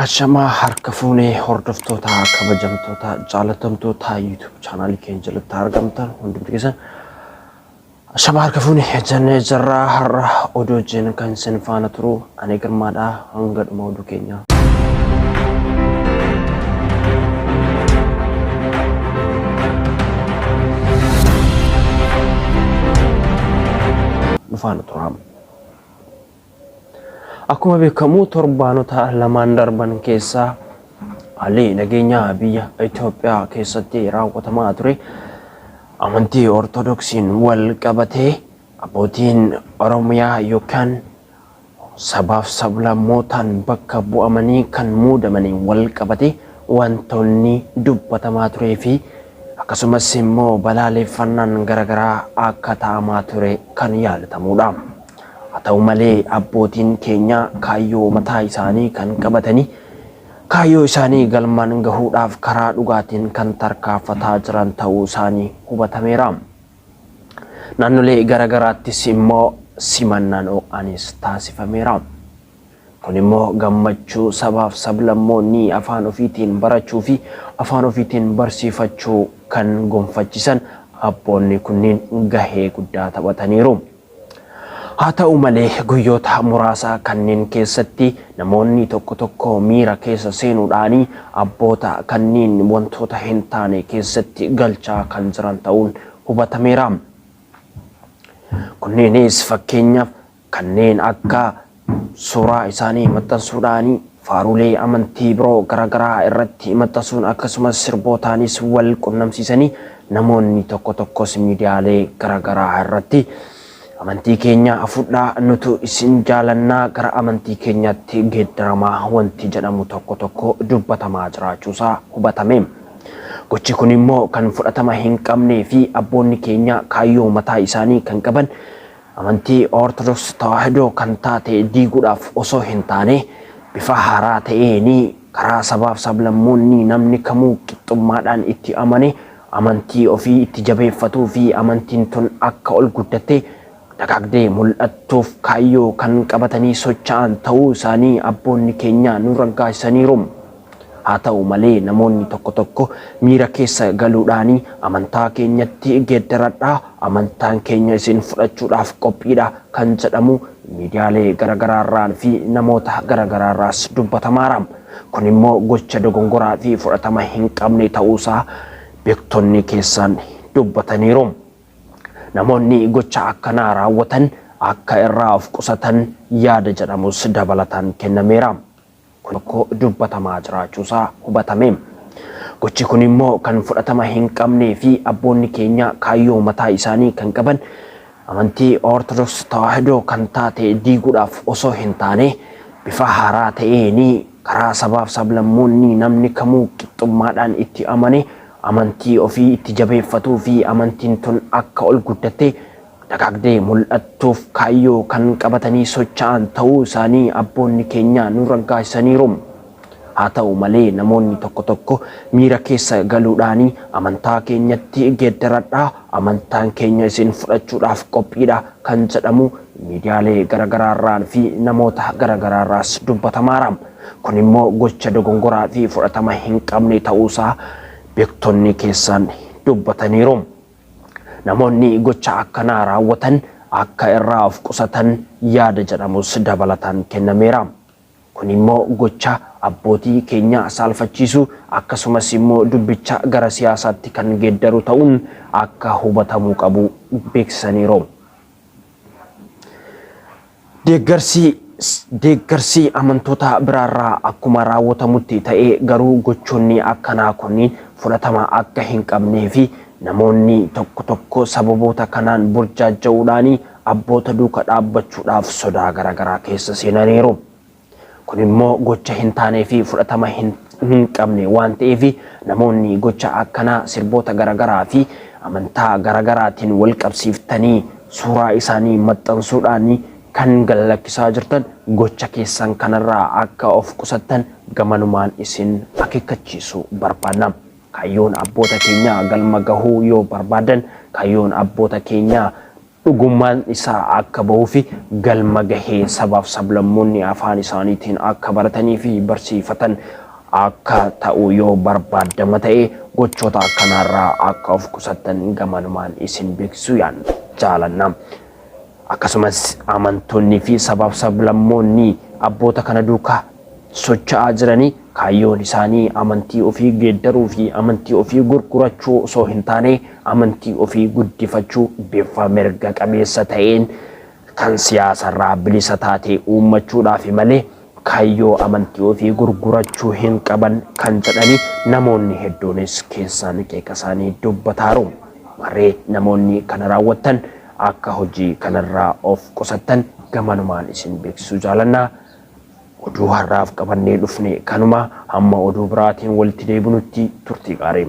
Ashama harka fuunee hordoftoota kabajamtoota jaalatamtoota YouTube channel keenya jalatti argamtan hundumti keessan ashama harka fuunee jannee jarraa har'a oduu jeen kan isin faana turu ani Girmaadha hanga dhuma oduu keenya. Faana turaam. Akkuma beekamu torbaanota lamaan darban keessa haalli nageenyaa biyya Itoophiyaa keessatti raawwatamaa ture amantii Ortodoksiin wal qabatee abbootiin Oromiyaa yookaan sabaaf sablammootaan bakka bu'amanii kan muudamanii wal qabatee wantoonni dubbatamaa turee fi akkasumas immoo balaaleffannaan garagaraa akka ta'amaa ture kan yaadatamudha. Ta'u malee abbootiin keenya kaayyoo mataa isaanii kan qabatanii kaayyoo isaanii galmaan gahuudhaaf karaa dhugaatiin kan tarkaanfataa jiran ta'uu isaanii hubatameera. Naannolee garagaraattis immoo simannaan ho'anis taasifameera. Kun immoo gammachuu sabaaf sablammoonni afaan ofiitiin barachuu fi afaan ofiitiin barsiifachuu kan gonfachiisan abboonni kunniin gahee guddaa taphataniiru. Haa ta'u malee guyyoota muraasa kanneen keessatti namoonni tokko miira keessa seenuudhaan abboota kanneen wantoota hin taane keessatti galchaa kan jiran ta'uun hubatameera. Kunneenis fakkeenyaaf kanneen akka suuraa isaanii maxxansuudhaan faarulee amantii biroo garagaraa irratti maxxansuun akkasumas sirbootaanis wal qunnamsiisanii namoonni tokkos miidiyaalee garagaraa irratti amantii keenya afudhaa nutu isin jaalannaa gara amantii keenyatti geeddaramaa wanti jedhamu tokko dubbatamaa jiraachuusaa hubatame. Gochi kun immoo kan fudhatama hin qabnee fi abboonni keenya kaayyoo mataa isaanii kan qaban amantii Ortodoks Tawaahidoo kan taate diiguudhaaf osoo hin taane bifa haaraa ta'een karaa sabaaf sablammoonni namni kamuu qixxummaadhaan itti amane amantii ofii itti jabeeffatuu fi amantiin tun akka ol guddatte dagaagdee mul'attuuf kaayyoo kan qabatanii socho'an ta'uu isaanii abboonni keenya nu raggaasisaniiru. Haa ta'u malee namoonni tokko miira keessa galuudhaan amantaa keenyatti geeddaradhaa amantaan keenya isin fudhachuudhaaf qophiidha kan jedhamu miidiyaalee garagaraarraan fi namoota garagaraarraas dubbatamaara. Kun immoo gocha dogongoraa fi fudhatama hin qabne ta'uusaa beektonni keessan dubbataniiru. Namoonni gocha akkanaa raawwatan akka irraa of qusatan yaada jedhamus dabalataan kennameera. Kun dubbatamaa jiraachuusaa hubatame. Gochi kun immoo kan fudhatama hin qabnee fi abboonni keenya kaayyoo mataa isaanii kan qaban amantii Ortodoks Tawaahidoo kan taate diiguudhaaf osoo hin taane bifa haaraa ta'een karaa sabaaf sablammoonni namni kamuu qixxummaadhaan itti amane amantii ofii itti jabeeffatuu fi amantiin tun akka ol guddatte dagaagdee mul'attuuf kaayyoo kan qabatanii socho'an ta'uu isaanii abboonni keenya nu raggaasisaniiru. Haa ta'u malee namoonni tokko miira keessa galuudhaan amantaa keenyatti geeddaradhaa amantaan keenya isin fudhachuudhaaf qophiidha kan jedhamu miidiyaalee garagaraarraan fi namoota garagaraarraas dubbatamaara. Kun immoo gocha dogongoraa fi fudhatama hin qabne ta'uusaa beektonni keessan dubbataniiru. Namoonni gocha akkanaa raawwatan akka irraa of qusatan yaada jedhamus dabalataan kennameera. Kun immoo gocha abbootii keenya saalfachiisu akkasumas immoo dubbicha gara siyaasaatti kan geeddaru ta'uun akka hubatamuu qabu beeksisaniiru. Deeggarsi amantoota biraarraa akkuma raawwatamutti ta'ee garuu gochoonni akkanaa kunniin fudhatama akka hin qabnee fi namoonni tokko sababoota kanaan burjaaja'uudhaan abboota duuka dhaabbachuudhaaf sodaa garagaraa keessa seenaniiru. Kun immoo gocha hin taanee fi fudhatama hin qabne waan ta'eef namoonni gocha akkanaa sirboota garagaraa fi amantaa garagaraatiin wal qabsiiftanii suuraa isaanii maxxansuudhaan kan galakkisaa jirtan gocha keessan kanarraa akka of qusattan gamanumaan isin akeekkachiisuu barbaanna. Kaayyoon abboota keenya galma gahuu yoo barbaadan kaayyoon abboota keenya dhugummaan isaa akka bahuu fi galma gahee sabaaf sablammoonni afaan isaaniitiin akka baratanii fi barsiifatan akka ta'u yoo barbaadama ta'e gochoota akkanaarraa akka of qusattan gamanumaan isin beeksisuu jaalanna. Akkasumas amantoonni fi sabaaf sablammoonni abboota kana duukaa socho'aa jiranii kaayyoon isaanii amantii ofii geeddaruu fi amantii ofii gurgurachuu osoo hin taane amantii ofii guddifachuu bifa mirga qabeessa ta'een kan siyaasarraa bilisa taatee uummachuudhaaf malee kaayyoo amantii ofii gurgurachuu hin qaban kan jedhani namoonni hedduunis keessaan qeeqa isaanii dubbataaru. Maree namoonni kana raawwattan akka hojii kanarraa of qusattan gamanumaan isin beeksisuu jaalanna. Oduu har'aaf qabannee dhufne kanuma hamma oduu biraatiin walitti deebinutti turtii gaarii.